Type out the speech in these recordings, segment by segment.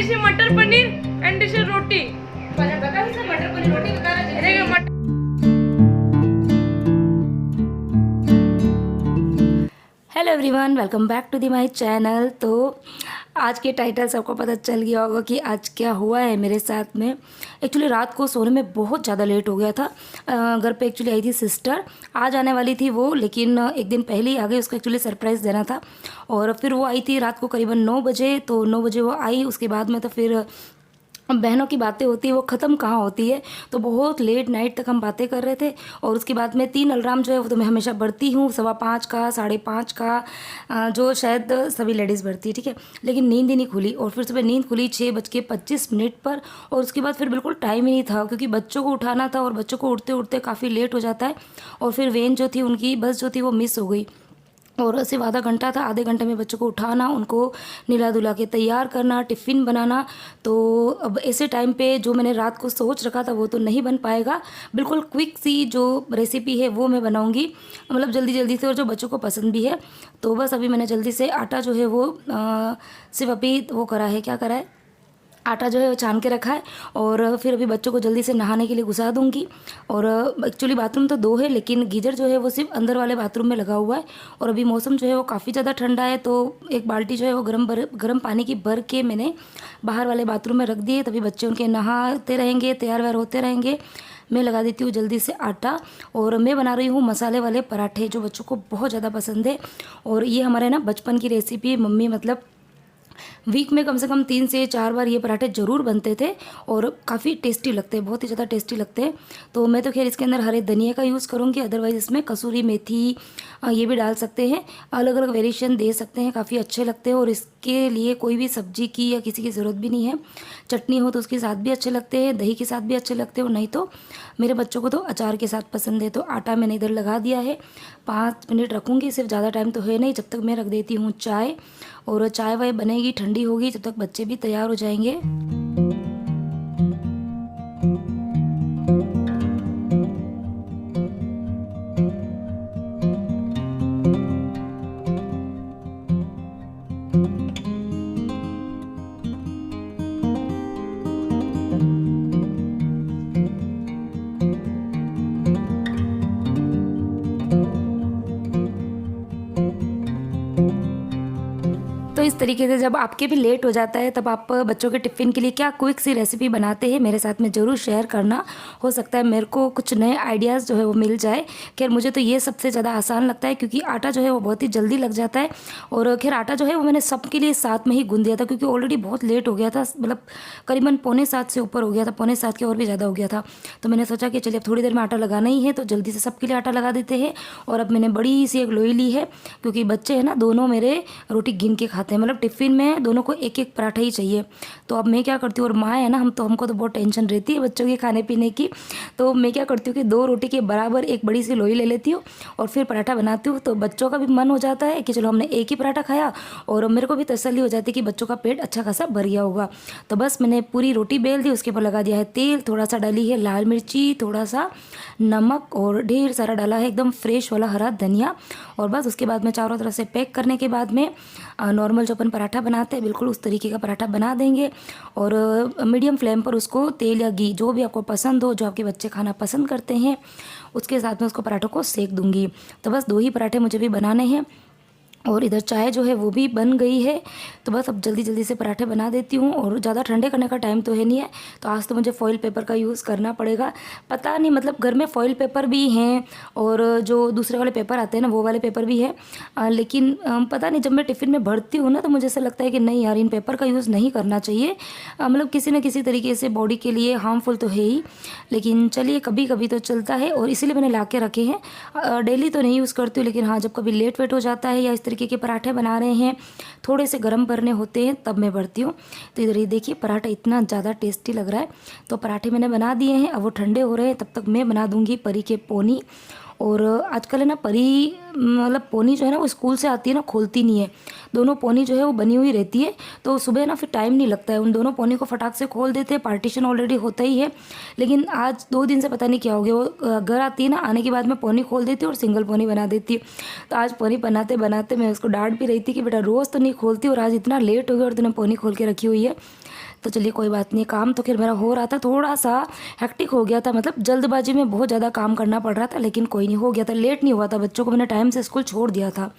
This is matar paneer and this is roti. बता मटर पनीर रोटी बता रहा देखिए मटर। Hello everyone, welcome back to the my channel. तो आज के टाइटल सबको पता चल गया होगा कि आज क्या हुआ है मेरे साथ में। एक्चुअली रात को सोने में बहुत ज़्यादा लेट हो गया था। घर पे एक्चुअली आई थी सिस्टर, आज आने वाली थी वो, लेकिन एक दिन पहले ही आ गई। उसको एक्चुअली सरप्राइज़ देना था और फिर वो आई थी रात को करीबन 9 बजे। तो 9 बजे वो आई, उसके बाद में तो फिर बहनों की बातें होती है वो ख़त्म कहाँ होती है। तो बहुत लेट नाइट तक हम बातें कर रहे थे और उसके बाद में 3 अलार्म जो है वो तो मैं हमेशा बढ़ती हूँ, 5:15 का, 5:30 का, जो शायद सभी लेडीज़ बढ़ती है, ठीक है। लेकिन नींद ही नहीं खुली और फिर सुबह नींद खुली 6:25 पर। और उसके बाद फिर बिल्कुल टाइम ही नहीं था क्योंकि बच्चों को उठाना था और बच्चों को उठते उठते काफ़ी लेट हो जाता है। और फिर वैन जो थी, उनकी बस जो थी वो मिस हो गई और सिर्फ आधा घंटा था। आधे घंटे में बच्चों को उठाना, उनको नीला धुला के तैयार करना, टिफ़िन बनाना। तो अब ऐसे टाइम पे जो मैंने रात को सोच रखा था वो तो नहीं बन पाएगा। बिल्कुल क्विक सी जो रेसिपी है वो मैं बनाऊंगी, मतलब जल्दी जल्दी से, और जो बच्चों को पसंद भी है। तो बस अभी मैंने जल्दी से आटा जो है वो सिर्फ अभी वो करा है, क्या करा है, आटा जो है वो छान के रखा है। और फिर अभी बच्चों को जल्दी से नहाने के लिए घुसा दूंगी। और एक्चुअली बाथरूम तो 2 है, लेकिन गीजर जो है वो सिर्फ अंदर वाले बाथरूम में लगा हुआ है। और अभी मौसम जो है वो काफ़ी ज़्यादा ठंडा है, तो एक बाल्टी जो है वो गर्म पानी की भर के मैंने बाहर वाले बाथरूम में रख दी है। तभी बच्चे उनके नहाते रहेंगे, तैयार व्यार होते रहेंगे। मैं लगा देती हूँ जल्दी से आटा। और मैं बना रही हूँ मसाले वाले पराठे, जो बच्चों को बहुत ज़्यादा पसंद है। और ये हमारे ना बचपन की रेसिपी, मम्मी मतलब वीक में कम से कम 3 से 4 बार ये पराठे ज़रूर बनते थे और काफ़ी टेस्टी लगते हैं, बहुत ही ज़्यादा टेस्टी लगते हैं। तो मैं तो खैर इसके अंदर हरे धनिया का यूज़ करूँगी, अदरवाइज़ इसमें कसूरी मेथी ये भी डाल सकते हैं, अलग अलग वेरिएशन दे सकते हैं, काफ़ी अच्छे लगते हैं। और इसके लिए कोई भी सब्जी की या किसी की ज़रूरत भी नहीं है। चटनी हो तो उसके साथ भी अच्छे लगते हैं, दही के साथ भी अच्छे लगते हैं, और नहीं तो मेरे बच्चों को तो अचार के साथ पसंद है। तो आटा मैंने इधर लगा दिया है, 5 मिनट रखूँगी, सिर्फ ज़्यादा टाइम तो है नहीं। जब तक मैं रख देती हूँ चाय, और चाय वाय बनेगी, ठंडी होगी, जब तक बच्चे भी तैयार हो जाएंगे। तो इस तरीके से जब आपके भी लेट हो जाता है, तब आप बच्चों के टिफ़िन के लिए क्या क्विक सी रेसिपी बनाते हैं, मेरे साथ में ज़रूर शेयर करना। हो सकता है मेरे को कुछ नए आइडियाज़ जो है वो मिल जाए। खैर मुझे तो ये सबसे ज़्यादा आसान लगता है क्योंकि आटा जो है वो बहुत ही जल्दी लग जाता है। और खैर आटा जो है वो मैंने सबके लिए साथ में ही गूँध दिया था क्योंकि ऑलरेडी बहुत लेट हो गया था, मतलब करीबन 6:45 से ऊपर हो गया था, 6:45 के और भी ज़्यादा हो गया था। तो मैंने सोचा कि चलिए अब थोड़ी देर में आटा लगाना ही है, तो जल्दी से सबके लिए आटा लगा देते हैं। और अब मैंने बड़ी सी एक लोई ली है क्योंकि बच्चे हैं ना, दोनों मेरे रोटी गिन के खाते हैं, मतलब टिफ़िन में दोनों को एक एक पराठा ही चाहिए। तो अब मैं क्या करती हूँ, और माँ है ना, हमको तो बहुत टेंशन रहती है बच्चों के खाने पीने की। तो मैं क्या करती हूँ कि 2 रोटी के बराबर एक बड़ी सी लोई ले लेती हूँ और फिर पराठा बनाती हूँ। तो बच्चों का भी मन हो जाता है कि चलो हमने एक ही पराठा खाया, और मेरे को भी तसल्ली हो जाती है कि बच्चों का पेट अच्छा खासा भर गया होगा। तो बस मैंने पूरी रोटी बेल दी, उसके ऊपर लगा दिया है तेल, थोड़ा सा डाली है लाल मिर्ची, थोड़ा सा नमक, और ढेर सारा डाला है एकदम फ्रेश वाला हरा धनिया। और बस उसके बाद में चारों तरफ से पैक करने के बाद में नॉर्मल जो अपन पराठा बनाते हैं बिल्कुल उस तरीके का पराठा बना देंगे। और मीडियम फ्लेम पर उसको तेल या घी जो भी आपको पसंद हो, जो आपके बच्चे खाना पसंद करते हैं, उसके साथ में उसको पराठों को सेक दूंगी। तो बस 2 ही पराठे मुझे भी बनाने हैं। और इधर चाय जो है वो भी बन गई है। तो बस अब जल्दी जल्दी से पराठे बना देती हूँ, और ज़्यादा ठंडे करने का टाइम तो है नहीं है, तो आज तो मुझे फॉइल पेपर का यूज़ करना पड़ेगा। पता नहीं, मतलब घर में फॉइल पेपर भी हैं और जो दूसरे वाले पेपर आते हैं ना, वो वाले पेपर भी है। लेकिन पता नहीं, जब मैं टिफ़िन में भरती हूँ ना, तो मुझे ऐसा लगता है कि नहीं यार, इन पेपर का यूज़ नहीं करना चाहिए। मतलब किसी न किसी तरीके से बॉडी के लिए हार्मफुल तो है ही, लेकिन चलिए कभी कभी तो चलता है, और इसीलिए मैंने ला के रखे हैं। डेली तो नहीं यूज़ करती हूँ, लेकिन हाँ, जब कभी लेट वेट हो जाता है या इस तरीके के पराठे बना रहे हैं, थोड़े से गर्म करने होते हैं, तब मैं भरती हूँ। तो इधर ये देखिए पराठा इतना ज़्यादा टेस्टी लग रहा है। तो पराठे मैंने बना दिए हैं, अब वो ठंडे हो रहे हैं, तब तक मैं बना दूंगी परी के पोनी। और आजकल है ना परी, मतलब पोनी जो है ना वो स्कूल से आती है ना, खोलती नहीं है, दोनों पोनी जो है वो बनी हुई रहती है। तो सुबह ना फिर टाइम नहीं लगता है, उन दोनों पोनी को फटाक से खोल देते हैं, पार्टीशन ऑलरेडी होता ही है। लेकिन आज 2 दिन से पता नहीं क्या हो गया, वो घर आती है ना, आने के बाद में पोनी खोल देती है और सिंगल पोनी बना देती है। तो आज पोनी बनाते बनाते मैं उसको डांट भी रही थी कि बेटा रोज़ तो नहीं खोलती, और आज इतना लेट हो गया और तूने पोनी खोल के रखी हुई है। तो चलिए कोई बात नहीं। काम तो खैर मेरा हो रहा था, थोड़ा सा हेक्टिक हो गया था, मतलब जल्दबाजी में बहुत ज़्यादा काम करना पड़ रहा था, लेकिन कोई नहीं, हो गया था, लेट नहीं हुआ था। बच्चों को मैंने टाइम से स्कूल छोड़ दिया था।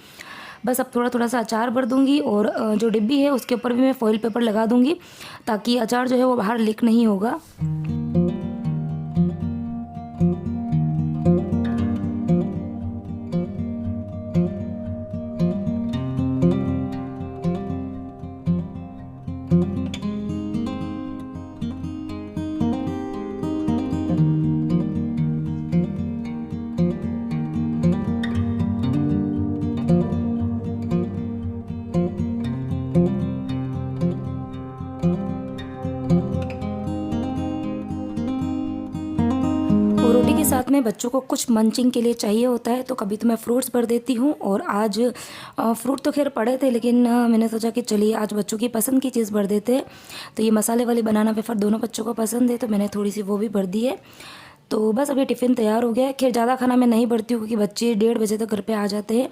बस अब थोड़ा थोड़ा सा अचार भर दूंगी और जो डिब्बी है उसके ऊपर भी मैं फॉइल पेपर लगा दूंगी ताकि अचार जो है वो बाहर लीक नहीं होगा। रोटी के साथ में बच्चों को कुछ मंचिंग के लिए चाहिए होता है, तो कभी तो मैं फ्रूट्स भर देती हूँ। और आज फ्रूट तो खैर पड़े थे, लेकिन मैंने सोचा कि चलिए आज बच्चों की पसंद की चीज़ भर देते हैं। तो ये मसाले वाली बनाना वेफर दोनों बच्चों को पसंद है, तो मैंने थोड़ी सी वो भी भर दी है। तो बस अभी टिफ़िन तैयार हो गया है। खैर ज़्यादा खाना मैं नहीं भरती हूँ क्योंकि बच्चे 1:30 बजे तक घर पे आ जाते हैं,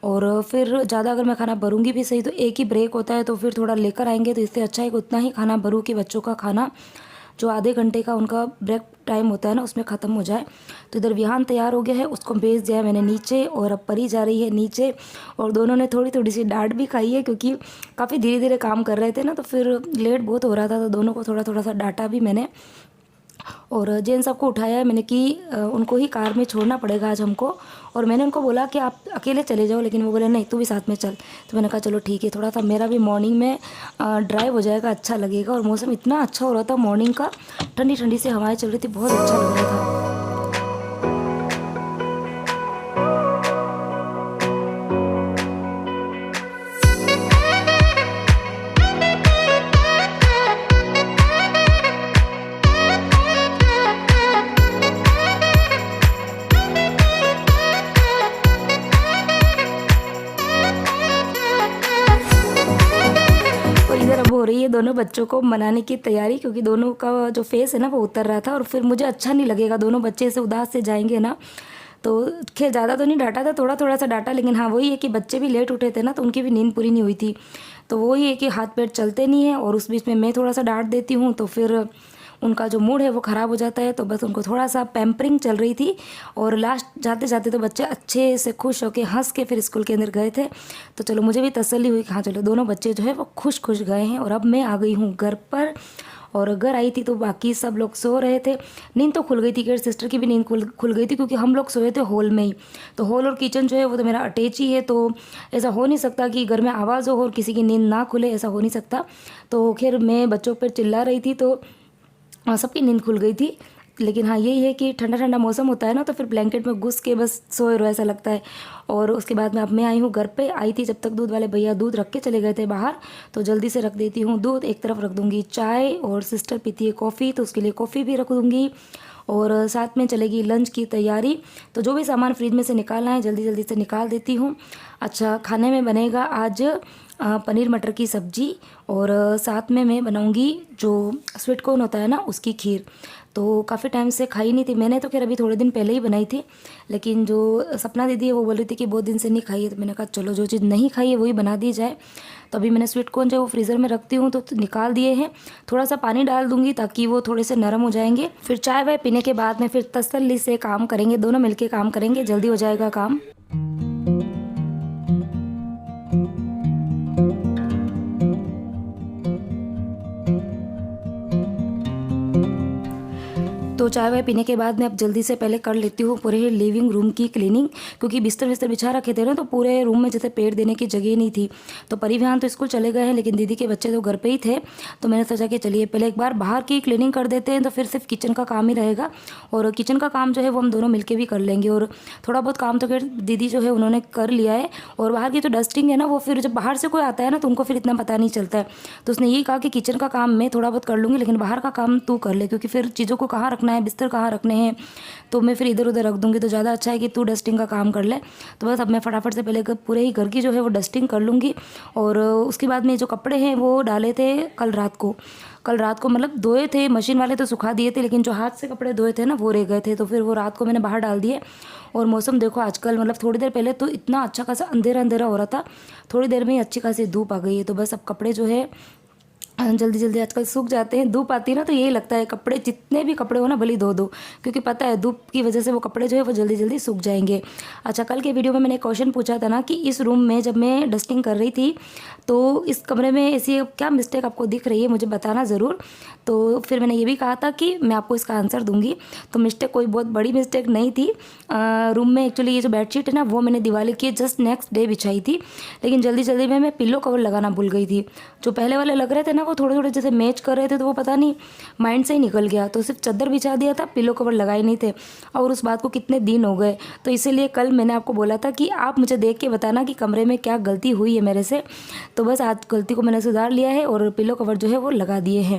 और फिर ज़्यादा अगर मैं खाना भरूंगी भी सही तो एक ही ब्रेक होता है, तो फिर थोड़ा लेकर आएंगे, तो इससे अच्छा है कि उतना ही खाना भरूँ कि बच्चों का खाना जो आधे घंटे का उनका ब्रेक टाइम होता है ना उसमें ख़त्म हो जाए। तो इधर विहान तैयार हो गया है, उसको भेज दिया है मैंने नीचे, और अब परी जा रही है नीचे। और दोनों ने थोड़ी थोड़ी सी डांट भी खाई है क्योंकि काफ़ी धीरे धीरे काम कर रहे थे ना, तो फिर लेट बहुत हो रहा था, तो दोनों को थोड़ा थोड़ा सा डांटा भी मैंने। और जेन सबको उठाया है मैंने कि उनको ही कार में छोड़ना पड़ेगा आज हमको, और मैंने उनको बोला कि आप अकेले चले जाओ, लेकिन वो बोले नहीं तू भी साथ में चल। तो मैंने कहा चलो ठीक है, थोड़ा सा मेरा भी मॉर्निंग में ड्राइव हो जाएगा, अच्छा लगेगा। और मौसम इतना अच्छा हो रहा था मॉर्निंग का, ठंडी ठंडी से हवाएं चल रही थी, बहुत अच्छा लग रहा था। अब हो रही है दोनों बच्चों को मनाने की तैयारी, क्योंकि दोनों का जो फेस है ना वो उतर रहा था, और फिर मुझे अच्छा नहीं लगेगा, दोनों बच्चे ऐसे उदास से जाएंगे ना। तो खैर ज़्यादा तो नहीं डांटा था, थोड़ा थोड़ा सा डांटा, लेकिन हाँ वही है कि बच्चे भी लेट उठे थे ना, तो उनकी भी नींद पूरी नहीं हुई थी। तो वही है कि हाथ पैर चलते नहीं है, और उस बीच में मैं थोड़ा सा डांट देती हूँ, तो फिर उनका जो मूड है वो ख़राब हो जाता है। तो बस उनको थोड़ा सा पैम्परिंग चल रही थी, और लास्ट जाते जाते तो बच्चे अच्छे से खुश होकर हंस के फिर स्कूल के अंदर गए थे। तो चलो मुझे भी तसल्ली हुई कि हाँ चलो दोनों बच्चे जो है वो खुश खुश गए हैं। और अब मैं आ गई हूँ घर पर, और घर आई थी तो बाकी सब लोग सो रहे थे। नींद तो खुल गई थी, कि सिस्टर की भी नींद खुल गई थी, क्योंकि हम लोग सोए थे हॉल में ही। तो हॉल और किचन जो है वो तो मेरा अटैच ही है, तो ऐसा हो नहीं सकता कि घर में आवाज़ हो और किसी की नींद ना खुले, ऐसा हो नहीं सकता। तो खैर मैं बच्चों पर चिल्ला रही थी, तो सबकी नींद खुल गई थी। लेकिन हाँ यही है कि ठंडा ठंडा मौसम होता है ना, तो फिर ब्लैंकेट में घुस के बस सोए रहो ऐसा लगता है। और उसके बाद में अब मैं आई हूँ घर पे। आई थी जब तक दूध वाले भैया दूध रख के चले गए थे बाहर, तो जल्दी से रख देती हूँ दूध। एक तरफ रख दूँगी चाय, और सिस्टर पीती है कॉफ़ी, तो उसके लिए कॉफ़ी भी रख दूँगी। और साथ में चलेगी लंच की तैयारी, तो जो भी सामान फ्रिज में से निकालना है जल्दी जल्दी से निकाल देती हूँ। अच्छा, खाने में बनेगा आज पनीर मटर की सब्ज़ी, और साथ में मैं बनाऊंगी जो स्वीट कॉर्न होता है ना उसकी खीर। तो काफ़ी टाइम से खाई नहीं थी मैंने, तो खैर अभी थोड़े दिन पहले ही बनाई थी, लेकिन जो सपना दीदी है वो बोल रही थी कि बहुत दिन से नहीं खाई है, तो मैंने कहा चलो जो चीज़ नहीं खाई है वही बना दी जाए। तो अभी मैंने स्वीट कॉर्न जो है वो फ्रीज़र में रखती हूँ, तो निकाल दिए हैं। थोड़ा सा पानी डाल दूँगी ताकि वो थोड़े से नरम हो जाएंगे। फिर चाय वाय पीने के बाद में फिर तसल्ली से काम करेंगे, दोनों मिलके काम करेंगे, जल्दी हो जाएगा काम। तो चाय वाय पीने के बाद मैं अब जल्दी से पहले कर लेती हूँ पूरे लिविंग रूम की क्लीनिंग, क्योंकि बिस्तर बिस्तर बिछा रखे थे ना, तो पूरे रूम में जैसे पेड़ देने की जगह नहीं थी। तो परिवहन तो स्कूल चले गए हैं, लेकिन दीदी के बच्चे तो घर पे ही थे, तो मैंने सोचा कि चलिए पहले एक बार बाहर की क्लीनिंग कर देते हैं, तो फिर सिर्फ किचन का काम ही रहेगा। और किचन का काम जो है वो हम दोनों मिलकर भी कर लेंगे। और थोड़ा बहुत काम तो फिर दीदी जो है उन्होंने कर लिया है। और बाहर की जो डस्टिंग है ना, वो फिर जब बाहर से कोई आता है ना तो उनको फिर इतना पता नहीं चलता है। तो उसने ये कहा कि किचन का काम मैं थोड़ा बहुत कर लूँगी, लेकिन बाहर का काम तू कर ले, क्योंकि फिर चीज़ों को कहाँ रखना है, बिस्तर कहाँ रखने हैं, तो मैं फिर इधर उधर रख दूंगी, तो ज़्यादा अच्छा है कि तू डस्टिंग का काम कर ले। तो बस अब मैं फटाफट से पहले पूरे ही घर की जो है वो डस्टिंग कर लूँगी। और उसके बाद में जो कपड़े हैं वो डाले थे कल रात को मतलब धोए थे, मशीन वाले तो सुखा दिए थे, लेकिन जो हाथ से कपड़े धोए थे ना वो रह गए थे, तो फिर वो रात को मैंने बाहर डाल दिए। और मौसम देखो आजकल, मतलब थोड़ी देर पहले तो इतना अच्छा खासा अंधेरा अंधेरा हो रहा था, थोड़ी देर में ही अच्छी खासी धूप आ गई है। तो बस अब कपड़े जो है जल्दी जल्दी आजकल सूख जाते हैं। धूप आती है ना तो यही लगता है कपड़े जितने भी कपड़े हो ना भले धो दो, क्योंकि पता है धूप की वजह से वो कपड़े जो है वो जल्दी जल्दी सूख जाएंगे। अच्छा, कल के वीडियो में मैंने क्वेश्चन पूछा था ना कि इस रूम में जब मैं डस्टिंग कर रही थी तो इस कमरे में ऐसी क्या मिस्टेक आपको दिख रही है मुझे बताना ज़रूर। तो फिर मैंने ये भी कहा था कि मैं आपको इसका आंसर दूंगी। तो मिस्टेक कोई बहुत बड़ी मिस्टेक नहीं थी। रूम में एक्चुअली ये जो बेडशीट है ना वो मैंने दिवाली की जस्ट नेक्स्ट डे बिछाई थी, लेकिन जल्दी जल्दी में मैं पिल्लो कवर लगाना भूल गई थी। जो पहले वाले लग रहे थे ना वो थोड़े थोड़े जैसे मैच कर रहे थे, तो वो पता नहीं माइंड से ही निकल गया। तो सिर्फ चादर बिछा दिया था, पिल्लो कवर लगाए नहीं थे, और उस बात को कितने दिन हो गए। तो इसीलिए कल मैंने आपको बोला था कि आप मुझे देख के बताना कि कमरे में क्या गलती हुई है मेरे से। तो बस आज गलती को मैंने सुधार लिया है और पिल्लो कवर जो है वो लगा दिए हैं।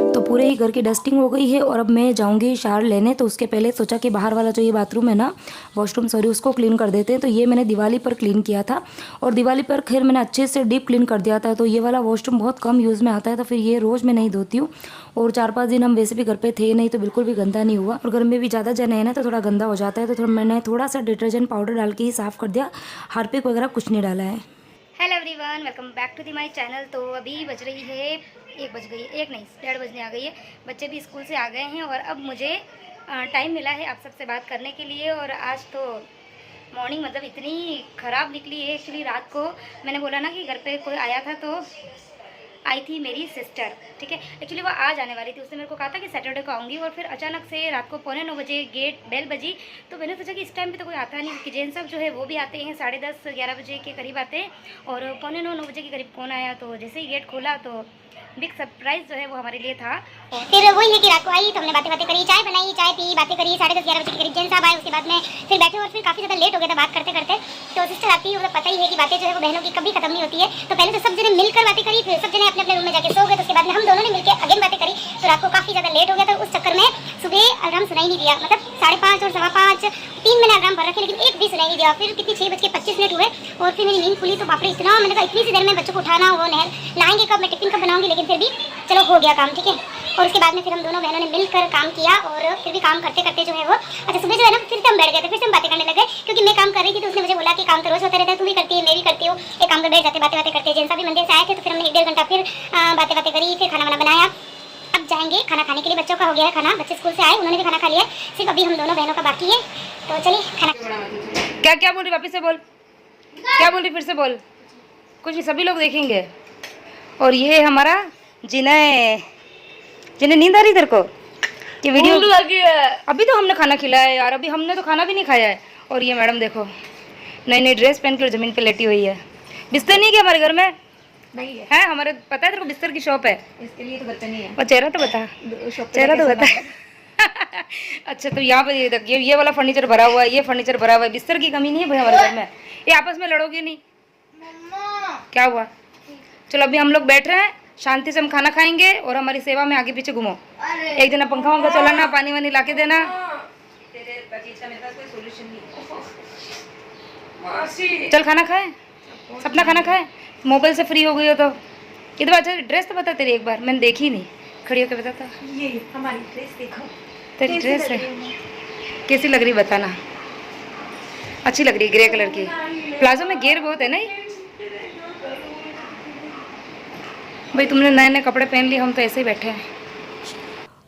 तो पूरे ही घर की डस्टिंग हो गई है और अब मैं जाऊंगी शावर लेने। तो उसके पहले सोचा कि बाहर वाला जो ये बाथरूम है ना, वॉशरूम सॉरी, उसको क्लीन कर देते हैं। तो ये मैंने दिवाली पर क्लीन किया था और दिवाली पर खैर मैंने अच्छे से डीप क्लीन कर दिया था। तो ये वाला वॉशरूम बहुत कम यूज़ में आता है, तो फिर ये रोज़ मैं नहीं धोती हूँ। और 4-5 दिन हम वैसे भी घर पे थे नहीं, तो बिल्कुल भी गंदा नहीं हुआ। और घर में भी ज़्यादा जन है ना तो थोड़ा गंदा हो जाता है, तो मैंने थोड़ा सा डिटर्जेंट पाउडर डाल के ही साफ़ कर दिया, हार्पिक वगैरह कुछ नहीं डाला है। Hello everyone, welcome back to the my channel. तो अभी बज रही है 1 बज गई, 1 नहीं 1:30 बजने आ गई है। बच्चे भी स्कूल से आ गए हैं और अब मुझे टाइम मिला है आप सबसे बात करने के लिए। और आज तो मॉर्निंग मतलब इतनी ख़राब निकली है। एक्चुअली रात को मैंने बोला ना कि घर पे कोई आया था, तो आई थी मेरी सिस्टर, ठीक है। एक्चुअली वो आज आने वाली थी, उसने मेरे को कहा था कि सैटरडे को आऊँगी। और फिर अचानक से रात को 9:45 बजे गेट बेल बजी। तो मैंने सोचा कि इस टाइम पे तो कोई आता नहीं, क्योंकि जेंट्स सब जो है वो भी आते हैं 10:30-11 बजे के करीब आते हैं। और 9:45-9 बजे के करीब कौन आया। तो जैसे ही गेट खोला तो बिग सरप्राइज जो है वो हमारे लिए था। और फिर वही है कि रात को आई तो हमने बातें करी, चाय बनाई, चाय पी, बातें करी। 10:30-11 बजे के करीब जेंट्स साहब आए, उसके बाद में फिर बैठे और फिर काफ़ी ज़्यादा लेट हो गया था बात करते करते। तो सिस्टर आती है, मतलब पता ही है कि बातें जो है वो बहनों की कभी खत्म नहीं होती है। तो पहले तो सब जने मिलकर बातें करी, फिर सब जने अपने अपने रूम में जाके सो गए। तो उसके बाद में हम दोनों ने मिलकर अगेन बातें करी। तो रात को काफ़ी ज़्यादा लेट हो गया था, उस चक्कर में सुबह अलार्म सुनाई नहीं दिया। मतलब 5:30 और 5:15 3 मैंने अलार्म भर रखे, लेकिन एक भी सुनाई नहीं दिया। फिर कितनी 6:25 हुए और फिर मेरी नींद खुली। तो बाप रे, इतना मैंने कहा इतनी सी देर में बच्चों को उठाना, वो नहाएंगे कब, मैं टिफिन कब बनाऊंगी। लेकिन फिर भी चलो हो गया काम, ठीक है। और उसके बाद में फिर हम दोनों बहनों ने मिलकर काम किया। और फिर भी काम करते करते जो है वो सुबह जो है ना फिर से हम बैठ गए थे, फिर से हम बातें करने लगे। क्योंकि मैं काम कर रही थी तो उसने मुझे बोला कि काम तो रोज होता रहता है, तू भी करती है मैं भी करती हूँ, एक काम कर बैठ जाते बातें करते। जेंट्स भी मंदिर से आए थे, तो फिर हमने 1-1.5 घंटा फिर बातें करी, फिर खाना बनाया। अब जाएंगे खाना खाने के लिए, बच्चों का हो गया है खाना, बच्चे स्कूल से आए, उन्होंने भी खाना खा लिया। सिर्फ अभी हम दोनों बहनों का बाकी है। तो चलिए खाना। क्या क्या बोल रही, वापिस से बोल, क्या बोल रही, फिर से बोल। कुछ नहीं, सभी लोग देखेंगे। और ये हमारा जिन्हें नींद आ रही तेरे को, ये वीडियो लगी है। अभी तो हमने खाना खिलाया है यार, अभी हमने तो खाना भी नहीं खाया है। और ये मैडम देखो नई नई ड्रेस पहन कर ज़मीन पे लेटी हुई है। बिस्तर नहीं क्या हमारे घर में? नहीं है हमारे, पता है तेरे को बिस्तर की शॉप है, इसके लिए तो बता नहीं है। और चेहरा तो बता, चेहरा तो बता। अच्छा, तो यहाँ पे देखिए ये वाला फर्नीचर भरा हुआ है, ये फर्नीचर भरा हुआ है। बिस्तर की कमी नहीं है भाई हमारे घर में। ये आपस में लड़ोगे नहीं? क्या हुआ? चलो अभी हम लोग बैठ रहे हैं, शांति से हम खाना खाएंगे और हमारी सेवा में आगे पीछे घूमो। एक दिन पंखा वंखा चलाना, पानी वानी ला के देना। चल खाना खाए, अपना खाना खाए, मोबाइल से फ्री हो गई हो तो। इधर अच्छा ड्रेस तो बता तेरी, एक बार मैंने देखी नहीं, खड़ी होकर बता। ये हमारी ड्रेस देखो, तेरी ड्रेस है कैसी लग रही बताना। अच्छी लग रही है, ग्रे कलर की। प्लाजो में घेर बहुत है ना भाई। तुमने नए नए कपड़े पहन लिए, हम तो ऐसे ही बैठे हैं।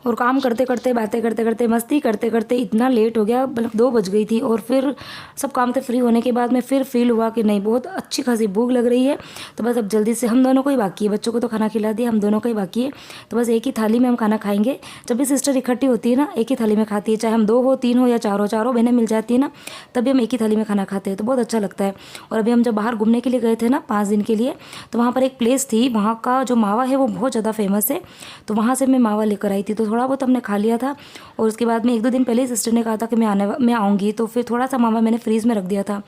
और काम करते करते बातें करते करते मस्ती करते करते इतना लेट हो गया, मतलब 2 बज गई थी। और फिर सब काम से फ्री होने के बाद में फिर फील हुआ कि नहीं बहुत अच्छी खासी भूख लग रही है। तो बस अब जल्दी से हम दोनों को ही बाकी है, बच्चों को तो खाना खिला दिया, हम दोनों का ही बाकी है। तो बस एक ही थाली में हम खाना खाएंगे। जब भी सिस्टर इकट्ठी होती है ना एक ही थाली में खाती है, चाहे हम 2 हो 3 हो या 4 हो, चारों बहनें मिल जाती है ना, तभी हम एक ही थाली में खाना खाते हैं, तो बहुत अच्छा लगता है। और अभी हम जब बाहर घूमने के लिए गए थे ना 5 दिन के लिए, तो वहाँ पर एक प्लेस थी, वहाँ का जो मावा है वो बहुत ज़्यादा फेमस है। तो वहाँ से मैं मावा लेकर आई थी, तो थोड़ा बहुत हमने खा लिया था। और उसके बाद में 1-2 दिन पहले ही सिस्टर ने कहा था कि मैं आऊँगी, तो फिर थोड़ा सा मावा मैंने फ्रीज़ में रख दिया था,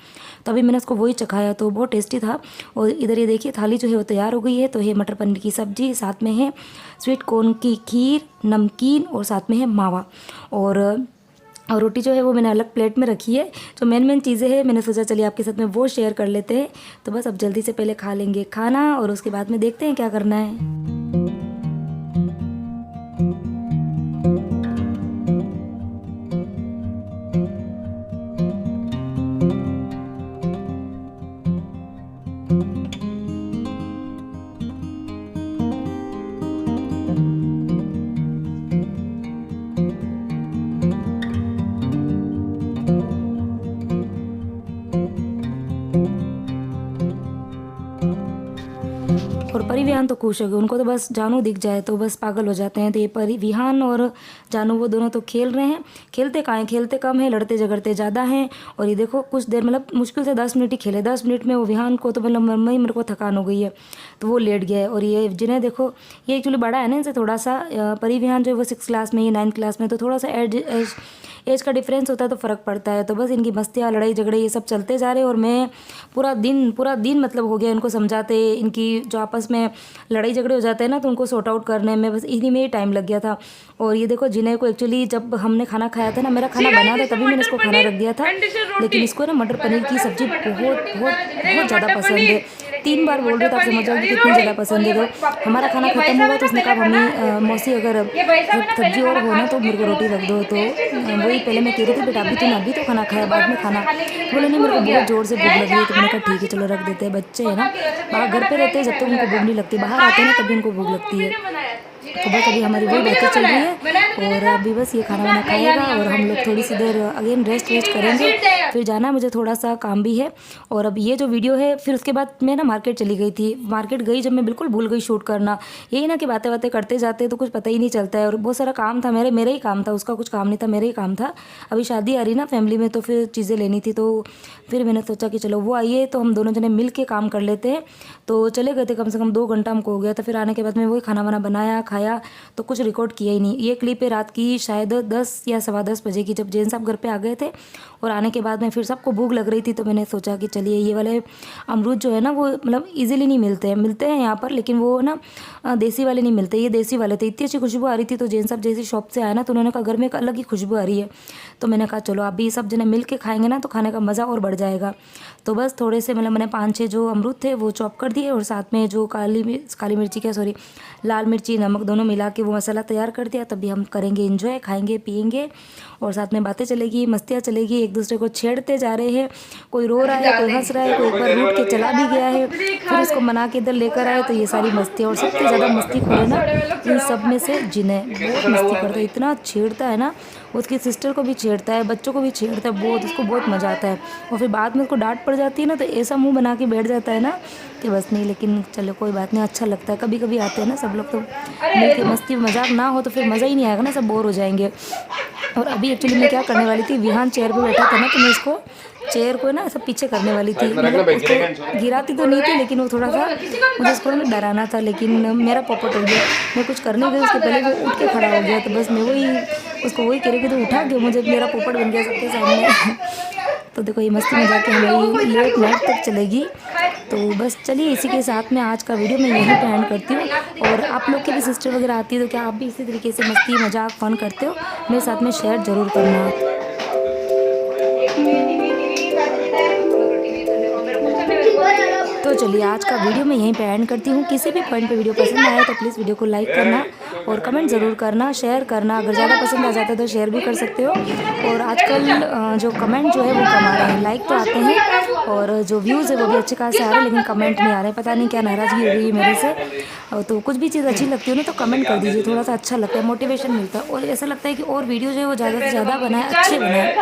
तो अभी मैंने उसको वही चखाया, तो बहुत टेस्टी था। और इधर ये देखिए थाली जो है वो तैयार हो गई है। तो ये मटर पनीर की सब्जी, साथ में है स्वीट कॉर्न की खीर, नमकीन और साथ में है मावा। और और रोटी जो है वो मैंने अलग प्लेट में रखी है। जो मेन चीज़ें हैं मैंने सोचा चलिए आपके साथ में वो शेयर कर लेते हैं। तो बस अब जल्दी से पहले खा लेंगे खाना और उसके बाद में देखते हैं क्या करना है। और परी विहान तो खुश हो गए, उनको तो बस जानू दिख जाए तो बस पागल हो जाते हैं। तो ये परी विहान और जानू वो दोनों तो खेल रहे हैं। खेलते कहाँ हैं, खेलते कम है, लड़ते झगड़ते ज़्यादा हैं। और ये देखो कुछ देर मतलब मुश्किल से 10 मिनट ही खेले, 10 मिनट में वो विहान को तो मतलब मेरे को थकान हो गई है तो वो लेट गया है। और ये जिन्हें देखो ये एक्चुअली बड़ा है ना इनसे थोड़ा सा, परी विहान जो है वो 6 क्लास में, ये 9th क्लास में, तो थोड़ा सा एज का डिफरेंस होता है तो फ़र्क पड़ता है। तो बस इनकी मस्तियाँ लड़ाई झगड़े ये सब चलते जा रहे हैं। और मैं पूरा दिन मतलब हो गया इनको समझाते, इनकी जो आपस में लड़ाई झगड़े हो जाते हैं ना तो उनको सॉर्ट आउट करने में बस इन्हीं में ही टाइम लग गया था। और ये देखो जिन्हें को एक्चुअली जब हमने खाना खाया था ना, मेरा खाना बना था तभी मैंने इसको खाना रख दिया था, लेकिन इसको ना मटर पनीर की सब्ज़ी बहुत ज़्यादा पसंद है। 3 बार बोल रहे थे, आप समझ जाओगे कितनी ज़्यादा पसंद है। तो हमारा खाना खत्म होगा तो उसने कहा मम्मी मौसी अगर सब्जी और हो ना तो मेरे को रोटी रख दो। तो वही पहले मैं कह रही थी बेटा अभी तो खाना खाया, बाद में खाना। बोले नहीं मेरे को बहुत ज़ोर से भूख लगी है। तो मैंने कहा ठीक है चलो रख देते हैं। बच्चे है ना बाहर घर पे रहते हैं, जब तक उनको भूख नहीं लगती, बाहर आते हैं ना तभी उनको भूख लगती है। तो बस अभी हमारी वही बातें चल रही है और अभी बस ये खाना वाना खाएगा और हम लोग थोड़ी सी देर अगेन रेस्ट करेंगे, फिर जाना है मुझे, थोड़ा सा काम भी है। और अब ये जो वीडियो है फिर उसके बाद मैं ना मार्केट चली गई थी। मार्केट गई जब मैं बिल्कुल भूल गई शूट करना, यही ना कि बातें करते जाते तो कुछ पता ही नहीं चलता है। और बहुत सारा काम था, मेरे ही काम था, उसका कुछ काम नहीं था, मेरा ही काम था। अभी शादी आ रही ना फैमिली में तो फिर चीज़ें लेनी थी, तो फिर मैंने सोचा कि चलो वो आइए तो हम दोनों जने मिल के काम कर लेते हैं। तो चले गए थे, कम से कम 2 घंटा हमको हो गया था। फिर आने के बाद मैं वही खाना वाना बनाया खाया, तो कुछ रिकॉर्ड किया ही नहीं। ये क्लिप है रात की शायद 10 या 10:15 बजे की, जब जैन साहब घर पे आ गए थे। और आने के बाद में फिर सबको भूख लग रही थी तो मैंने सोचा कि चलिए ये वाले अमरूद जो है ना वो मतलब इजीली नहीं मिलते हैं यहाँ पर, लेकिन वो ना देसी वाले नहीं मिलते, ये देसी वाले थे। इतनी अच्छी खुशबू आ रही थी तो जैन साहब जैसी शॉप से आया ना तो उन्होंने कहा घर में एक अलग ही खुशबू आ रही है। तो मैंने कहा चलो अभी सब जने मिल के खाएंगे ना तो खाने का मज़ा और बढ़ जाएगा। तो बस थोड़े से मतलब मैंने 5-6 जो अमरूद थे वो चॉप कर दिए और साथ में जो लाल मिर्ची नमक दोनों मिला के वो मसाला तैयार कर दिया। तभी हम करेंगे एंजॉय, खाएंगे पिएंगे और साथ में बातें चलेगी, मस्तियाँ चलेगी, एक दूसरे को छेड़ते जा रहे हैं। कोई रो रहा है, कोई हंस रहा है, कोई एक बार रूठ के चला भी गया है, फिर इसको मना के इधर लेकर आए। तो ये सारी मस्ती, और सबसे ज़्यादा मस्ती खोले ना इन सब में से जिन्हें बहुत मस्ती करता है, इतना छेड़ता है ना, उसकी सिस्टर को भी छेड़ता है, बच्चों को भी छेड़ता है बहुत, उसको बहुत मज़ा आता है। और फिर बाद में उसको डांट पड़ जाती है ना तो ऐसा मुंह बना के बैठ जाता है ना कि बस नहीं, लेकिन चलो कोई बात नहीं, अच्छा लगता है। कभी कभी आते हैं ना सब लोग तो मिल के मस्ती मजाक ना हो तो फिर मज़ा ही नहीं आएगा ना, सब बोर हो जाएंगे। और अभी एक्चुअली मैं क्या करने वाली थी, विहान चेयर पे बैठा था ना तो मैं इसको चेयर को ना ऐसा पीछे करने वाली थी, मतलब उसको गिराती तो नहीं थी लेकिन वो थोड़ा सा मुझे उसको ना डराना था। लेकिन मेरा पॉपट हो गया, मैं कुछ करने गई उसके पहले वो उठ के खड़ा हो गया। तो बस मैं उसको वही कह रही थी तो उठा के मुझे मेरा पॉपट बन गया सबके सामने। तो देखो ये मस्ती में जाके हमारी लेट नाइट तक चलेगी। तो बस चलिए इसी के साथ में आज का वीडियो मैं यहीं पे एंड करती हूँ। और आप लोग के भी सिस्टर वगैरह आती है तो क्या आप भी इसी तरीके से मस्ती मजाक फ़न करते हो, मेरे साथ में शेयर ज़रूर करना। तो चलिए आज का वीडियो मैं यहीं पे एंड करती हूँ। किसी भी पॉइंट पे वीडियो पसंद आया तो प्लीज़ वीडियो को लाइक करना और कमेंट ज़रूर करना, शेयर करना। अगर ज़्यादा पसंद आ जाता है तो शेयर भी कर सकते हो। और आजकल जो कमेंट जो है वो कम आ रहे हैं, लाइक तो आते हैं और जो व्यूज़ है वो भी अच्छे खासे आ रहे हैं, लेकिन कमेंट नहीं आ रहे हैं। पता नहीं क्या नाराज़गी हो गई है मेरे से। तो कुछ भी चीज़ अच्छी लगती है ना तो कमेंट कर दीजिए, थोड़ा सा अच्छा लगता है, मोटिवेशन मिलता है। और ऐसा लगता है कि और वीडियो जो है वो ज़्यादा से ज़्यादा बनाए, अच्छे बनाए।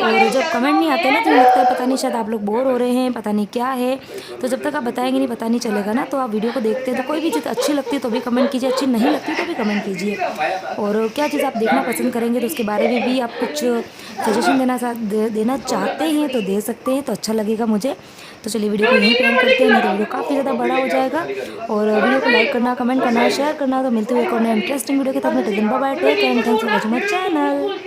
और जब कमेंट नहीं आते ना तो लगता है पता नहीं शायद आप लोग बोर हो रहे हैं, पता नहीं क्या है। तो जब तक आप बताएंगे नहीं पता नहीं चलेगा ना। तो आप वीडियो को देखते हैं तो कोई भी चीज़ अच्छी लगती है तो भी कमेंट कीजिए, अच्छी नहीं लगती तो भी कमेंट कीजिए। और क्या चीज़ आप देखना पसंद करेंगे तो उसके बारे में भी आप कुछ सजेशन देना चाहते हैं तो दे सकते हैं, तो अच्छा लगेगा मुझे। तो चलिए वीडियो को यहीं पे एंड करते हैं, नहीं तो वीडियो काफ़ी ज़्यादा बड़ा हो जाएगा। और वीडियो को लाइक करना, कमेंट करना, शेयर करना। तो मिलते हुए एक और इंटरेस्टिंग वीडियो के साथ में, bye bye, take care and thanks for watching my channel.